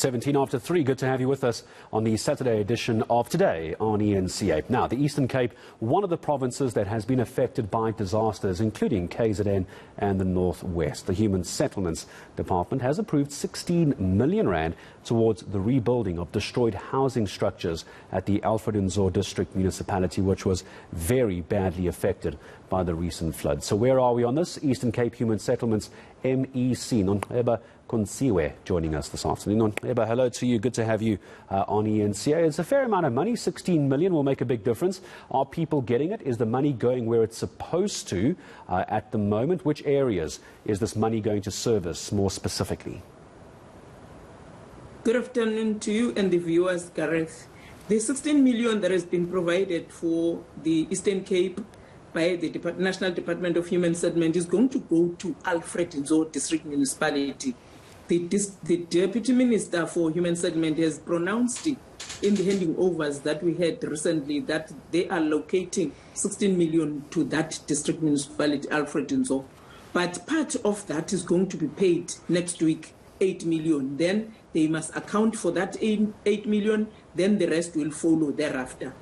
17 after 3, good to have you with us on the Saturday edition of Today on eNCA. Now, the Eastern Cape, one of the provinces that has been affected by disasters, including KZN and the Northwest. The Human Settlements Department has approved 16 million rand towards the rebuilding of destroyed housing structures at the Alfred Nzo District Municipality, which was very badly affected by the recent flood. So where are we on this? Eastern Cape Human Settlements MEC, Nonceba Kontsiwe, joining us this afternoon. Nonceba, hello to you. Good to have you on eNCA. It's a fair amount of money. 16 million will make a big difference. Are people getting it? Is the money going where it's supposed to at the moment? Which areas is this money going to service more specifically? Good afternoon to you and the viewers, Gareth. The 16 million that has been provided for the Eastern Cape by the National Department of Human Settlement is going to go to Alfred Nzo District Municipality. The Deputy Minister for Human Settlement has pronounced in the handing overs that we had recently that they are allocating 16 million to that district municipality, Alfred Nzo. But part of that is going to be paid next week, 8 million. Then they must account for that 8 million, then the rest will follow thereafter.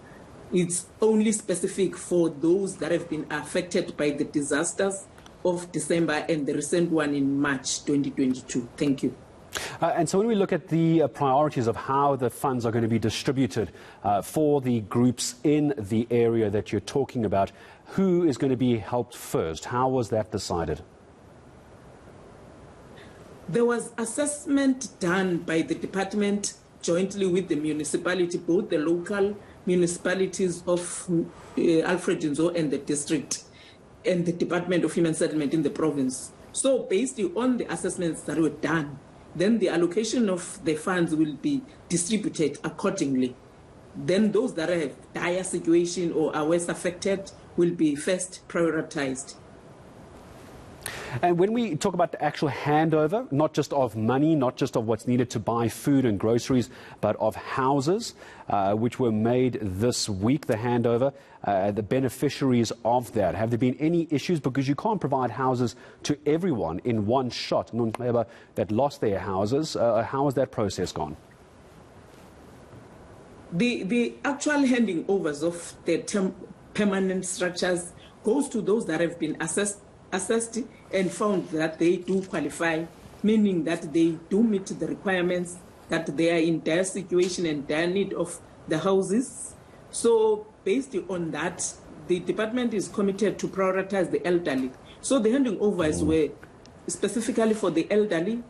It's only specific for those that have been affected by the disasters of December and the recent one in March 2022. Thank you. And so when we look at the priorities of how the funds are going to be distributed for the groups in the area that you're talking about, who is going to be helped first? How was that decided? There was assessment done by the department jointly with the municipality, both the local municipalities of Alfred Nzo and the district and the Department of Human Settlement in the province. So based on the assessments that were done, then the allocation of the funds will be distributed accordingly. Then those that have dire situation or are worse affected will be first prioritized. And when we talk about the actual handover, not just of money, not just of what's needed to buy food and groceries, but of houses, which were made this week, the handover, the beneficiaries of that, have there been any issues? Because you can't provide houses to everyone in one shot, that lost their houses. How has that process gone? The actual handing overs of the permanent structures goes to those that have been assessed and found that they do qualify, meaning that they do meet the requirements, that they are in dire situation and dire need of the houses. So based on that, the department is committed to prioritize the elderly. So the handing overs were specifically for the elderly,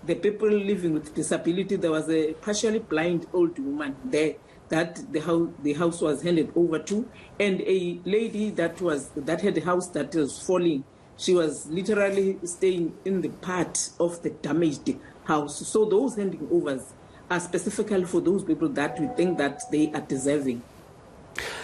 the people living with disability. There was a partially blind old woman there that the house was handed over to, and a lady that had a house that was falling. She was literally staying in the part of the damaged house. So those handing overs are specifically for those people that we think that they are deserving.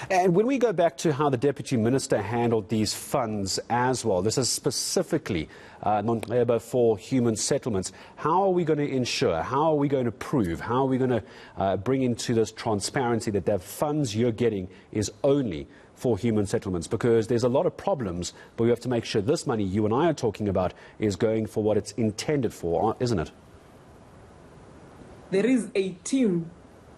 And when we go back to how the Deputy Minister handled these funds as well, this is specifically Nonceba for human settlements. How are we going to ensure, how are we going to prove, how are we going to bring into this transparency that the funds you're getting is only for human settlements? Because there's a lot of problems, but we have to make sure this money you and I are talking about is going for what it's intended for, isn't it? There is a team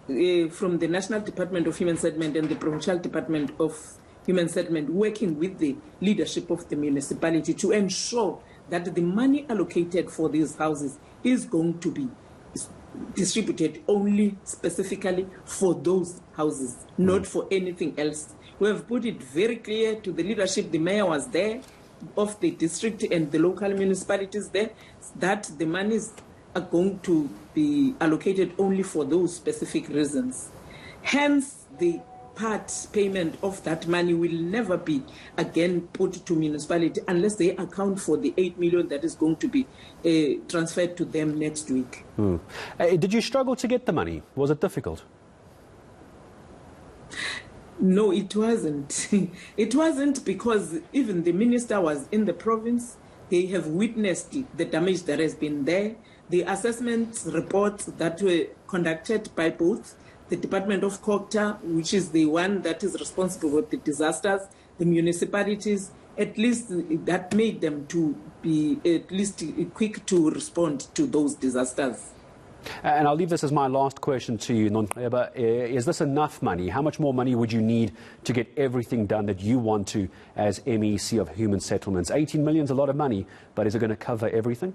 from the National Department of Human Settlement and the Provincial Department of Human Settlement working with the leadership of the municipality to ensure that the money allocated for these houses is going to be distributed only specifically for those houses, not for anything else. We have put it very clear to the leadership. The mayor was there of the district and the local municipalities there, that the monies are going to be allocated only for those specific reasons. Hence, the part payment of that money will never be again put to municipality unless they account for the 8 million that is going to be transferred to them next week. Did you struggle to get the money? Was it difficult? No, it wasn't. It wasn't, because even the minister was in the province. They have witnessed the damage that has been there. The assessment reports that were conducted by both the Department of Cocta, which is the one that is responsible for the disasters, the municipalities, at least that made them to be at least quick to respond to those disasters. And I'll leave this as my last question to you, Nonceba. Is this enough money? How much more money would you need to get everything done that you want to as MEC of Human Settlements? 18 million is a lot of money, but is it going to cover everything?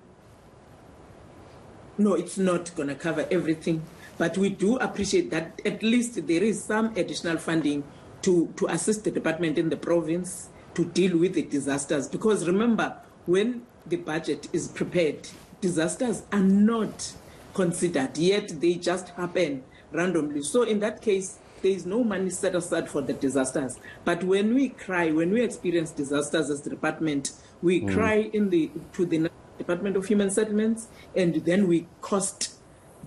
No, it's not going to cover everything. But we do appreciate that at least there is some additional funding to assist the department in the province to deal with the disasters. Because remember, when the budget is prepared, disasters are not considered, yet they just happen randomly. So in that case, there is no money set aside for the disasters. But when we experience disasters as the department, we cry to the Department of Human Settlements, and then we cost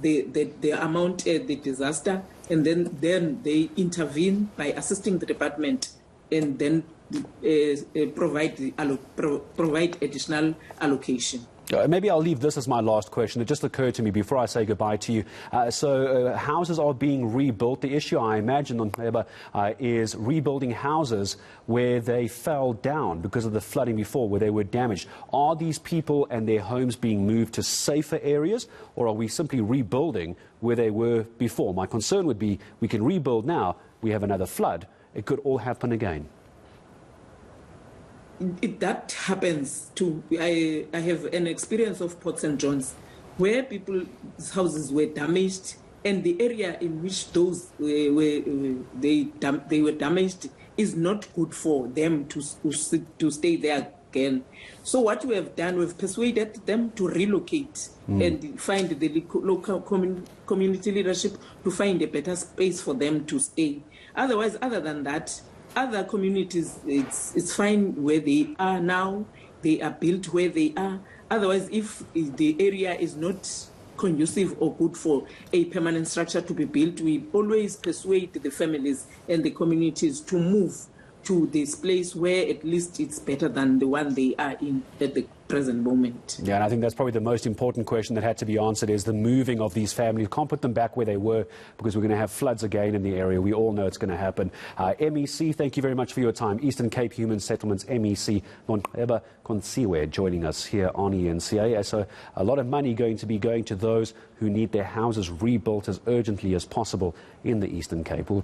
the amount the disaster, and then they intervene by assisting the department, and then provide additional allocation. Maybe I'll leave this as my last question. It just occurred to me before I say goodbye to you. Houses are being rebuilt. The issue, I imagine, Nonceba, is rebuilding houses where they fell down because of the flooding before, where they were damaged. Are these people and their homes being moved to safer areas, or are we simply rebuilding where they were before? My concern would be we can rebuild now, we have another flood. It could all happen again. That happens too. I have an experience of Port St. John's where people's houses were damaged, and the area in which those they were damaged is not good for them to stay there again. So what we have done, we've persuaded them to relocate and find the local community leadership to find a better space for them to stay. Otherwise, other than that, other communities, it's fine where they are now. They are built where they are. Otherwise, if the area is not conducive or good for a permanent structure to be built, we always persuade the families and the communities to move to this place where at least it's better than the one they are in at the present moment. Yeah, and I think that's probably the most important question that had to be answered, is the moving of these families. Can't put them back where they were because we're going to have floods again in the area. We all know it's going to happen. MEC, thank you very much for your time. Eastern Cape Human Settlements MEC Nonceba Kontsiwe joining us here on eNCA. So a lot of money going to be going to those who need their houses rebuilt as urgently as possible in the Eastern Cape.